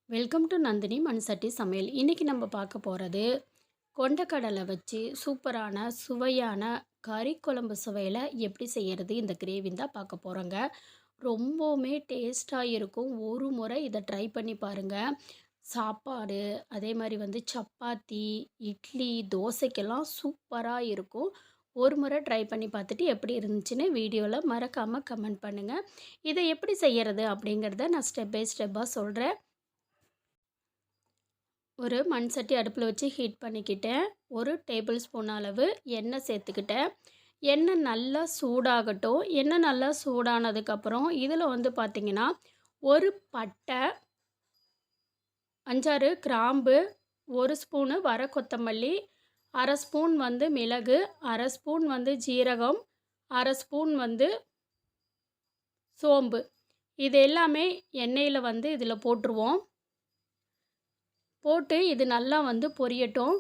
Welcome to Nandini மண்சட்டி சமையல். இன்றைக்கி நம்ம பார்க்க போகிறது கொண்டக்கடலை வச்சு சூப்பரான சுவையான கறி குழம்பு சுவையில் எப்படி செய்கிறது இந்த கிரேவின்னு தான் பார்க்க போகிறோங்க. ரொம்பவுமே டேஸ்ட்டாக இருக்கும். ஒரு முறை இதை ட்ரை பண்ணி பாருங்கள். சாப்பாடு அதே மாதிரி சப்பாத்தி, இட்லி, தோசைக்கெல்லாம் சூப்பராக இருக்கும். ஒரு முறை ட்ரை பண்ணி பார்த்துட்டு எப்படி இருந்துச்சுன்னு வீடியோவில் மறக்காமல் கமெண்ட் பண்ணுங்கள். இதை எப்படி செய்கிறது அப்படிங்கிறத நான் ஸ்டெப் பை ஸ்டெப்பாக சொல்கிறேன். ஒரு மண் சட்டி அடுப்பில் வச்சு ஹீட் பண்ணிக்கிட்டேன். ஒரு டேபிள் ஸ்பூன் அளவு எண்ணெய் சேர்த்துக்கிட்டேன். எண்ணெய் நல்லா சூடாகட்டும். எண்ணெய் நல்லா சூடானதுக்கப்புறம் இதில் பார்த்திங்கன்னா ஒரு பட்டை, 5-6 கிராம்பு, 1 ஸ்பூனு வர கொத்தமல்லி, அரை ஸ்பூன் மிளகு, அரை ஸ்பூன் ஜீரகம், அரை ஸ்பூன் சோம்பு, இது எல்லாமே எண்ணெயில் இதில் போட்டுருவோம். போட்டு இது நல்லா பொரியட்டும்.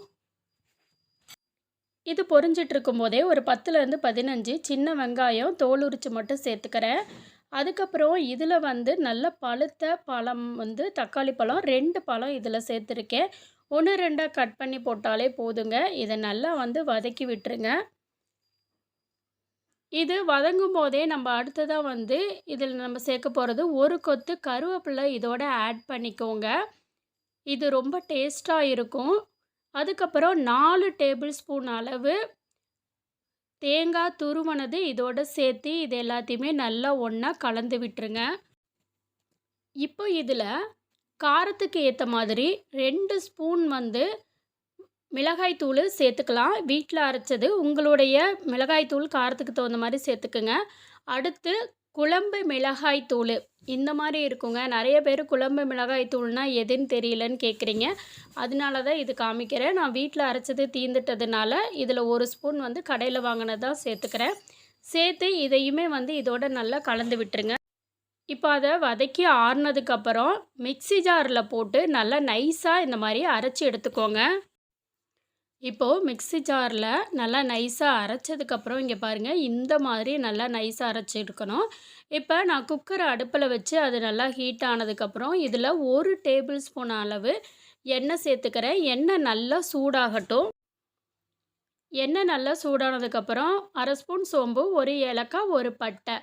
இது பொரிஞ்சிட்டு இருக்கும்போதே ஒரு 10லேருந்து 15 சின்ன வெங்காயம் தோல் உரித்து மட்டும் சேர்த்துக்கிறேன். அதுக்கப்புறம் இதில் நல்ல பழுத்த பழம் தக்காளி பழம் 2 பழம் இதில் சேர்த்துருக்கேன். 1 2 கட் பண்ணி போட்டாலே போதுங்க. இதை நல்லா வதக்கி விட்டுருங்க. இது வதங்கும் போதே நம்ம அடுத்ததாக இதில் நம்ம சேர்க்க போகிறது ஒரு கொத்து கருவேப்பிலை இதோட ஆட் பண்ணிக்கோங்க. இது ரொம்ப டேஸ்ட்டாக இருக்கும். அதுக்கப்புறம் 4 டேபிள் ஸ்பூன் அளவு தேங்காய் துருவனது இதோட சேர்த்து இது எல்லாத்தையுமே நல்லா ஒன்றா கலந்து விட்டுருங்க. இப்போ இதில் காரத்துக்கு ஏற்ற மாதிரி 2 ஸ்பூன் மிளகாய் தூள் சேர்த்துக்கலாம். வீட்டில் அரைச்சது. உங்களுடைய மிளகாய் தூள் காரத்துக்கு தகுந்த மாதிரி சேர்த்துக்குங்க. அடுத்து குழம்பு மிளகாய் தூள் இந்த மாதிரி இருக்குங்க. நிறைய பேர் குழம்பு மிளகாய் தூள்னால் எதுன்னு தெரியலன்னு கேட்குறீங்க. அதனால தான் இது காமிக்கிறேன். நான் வீட்டில் அரைச்சது தீர்ந்துட்டதுனால இதில் 1 ஸ்பூன் கடையில் வாங்கினதான் சேர்த்துக்கிறேன். சேர்த்து இதையுமே இதோட நல்லா கலந்து விட்டுருங்க. இப்போ அதை வதக்கி ஆறுனதுக்கப்புறம் மிக்ஸி ஜாரில் போட்டு நல்லா நைஸாக இந்த மாதிரி அரைச்சி எடுத்துக்கோங்க. இப்போது மிக்ஸி ஜாரில் நல்லா நைஸாக அரைச்சதுக்கப்புறம் இங்கே பாருங்கள், இந்த மாதிரி நல்லா நைஸாக அரைச்சி எடுக்கணும். இப்போ நான் குக்கரை அடுப்பில் வச்சு அது நல்லா ஹீட் ஆனதுக்கப்புறம் இதில் 1 டேபிள் ஸ்பூன் அளவு எண்ணெய் சேர்த்துக்கிறேன். எண்ணெய் நல்லா சூடாகட்டும். எண்ணெய் நல்லா சூடானதுக்கப்புறம் அரை ஸ்பூன் சோம்பு, 1 ஏலக்காய், 1 பட்டை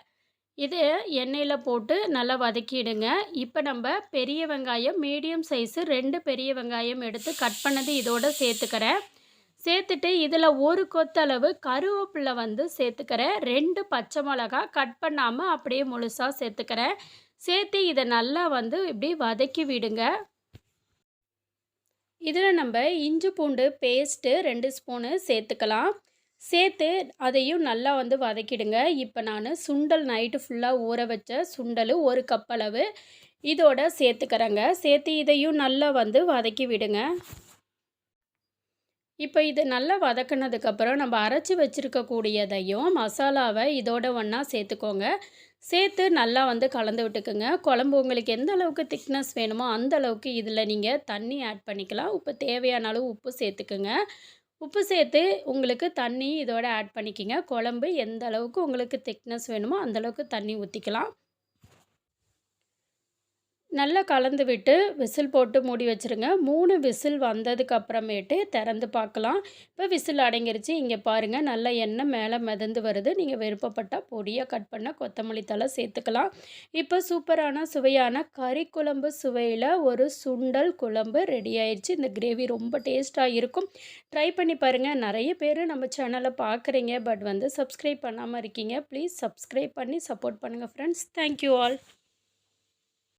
இது எண்ணெயில் போட்டு நல்லா வதக்கிடுங்க. இப்போ நம்ம பெரிய வெங்காயம் மீடியம் சைஸு 2 பெரிய வெங்காயம் எடுத்து கட் பண்ணது இதோடு சேர்த்துக்கிறேன். சேர்த்துட்டு இதில் 1 கொத்தளவு கருவேப்பிலை சேர்த்துக்கிறேன். 2 பச்சை மிளகா கட் பண்ணாமல் அப்படியே முழுசாக சேர்த்துக்கிறேன். சேர்த்து இதை நல்லா இப்படி வதக்கி விடுங்க. இதில் நம்ம இஞ்சி பூண்டு பேஸ்ட்டு 2 ஸ்பூனு சேர்த்துக்கலாம். சேர்த்து அதையும் நல்லா வதக்கிடுங்க. இப்போ நான் சுண்டல் நைட்டு ஃபுல்லாக ஊற வச்ச சுண்டல் 1 கப் அளவு இதோட சேர்த்துக்கிறேங்க. சேர்த்து இதையும் நல்லா வதக்கி விடுங்க. இப்போ இது நல்லா வதக்கினதுக்கப்புறம் நம்ம அரைச்சி வச்சுருக்கக்கூடியதையும் மசாலாவை இதோட ஒன்றா சேர்த்துக்கோங்க. சேர்த்து நல்லா கலந்து விட்டுக்குங்க. குழம்பு உங்களுக்கு எந்த அளவுக்கு திக்னஸ் வேணுமோ அந்த அளவுக்கு இதில் நீங்கள் தண்ணி ஆட் பண்ணிக்கலாம். உப்பு தேவையான அளவு உப்பு சேர்த்துக்குங்க. உப்பு சேர்த்து உங்களுக்கு தண்ணி இதோட ஆட் பண்ணிக்கிங்க. குழம்பு எந்த அளவுக்கு உங்களுக்கு திக்னஸ் வேணுமோ அந்தளவுக்கு தண்ணி ஊற்றிக்கலாம். நல்லா கலந்து விட்டு விசில் போட்டு மூடி வச்சுருங்க. 3 விசில் வந்ததுக்கு அப்புறமேட்டு திறந்து பார்க்கலாம். இப்போ விசில் அடங்கிருச்சு. இங்கே பாருங்கள், நல்லா எண்ணெய் மேலே மிதந்து வருது. நீங்கள் விருப்பப்பட்டால் பொடியாக கட் பண்ண கொத்தமல்லி தழை சேர்த்துக்கலாம். இப்போ சூப்பரான சுவையான கறி குழம்பு சுவையில் ஒரு சுண்டல் குழம்பு ரெடி ஆயிடுச்சு. இந்த கிரேவி ரொம்ப டேஸ்ட்டாக இருக்கும். ட்ரை பண்ணி பாருங்கள். நிறைய பேர் நம்ம சேனலை பார்க்குறீங்க, பட் சப்ஸ்கிரைப் பண்ணாமல் இருக்கீங்க. ப்ளீஸ் சப்ஸ்கிரைப் பண்ணி சப்போர்ட் பண்ணுங்கள் ஃப்ரெண்ட்ஸ். Thank you all.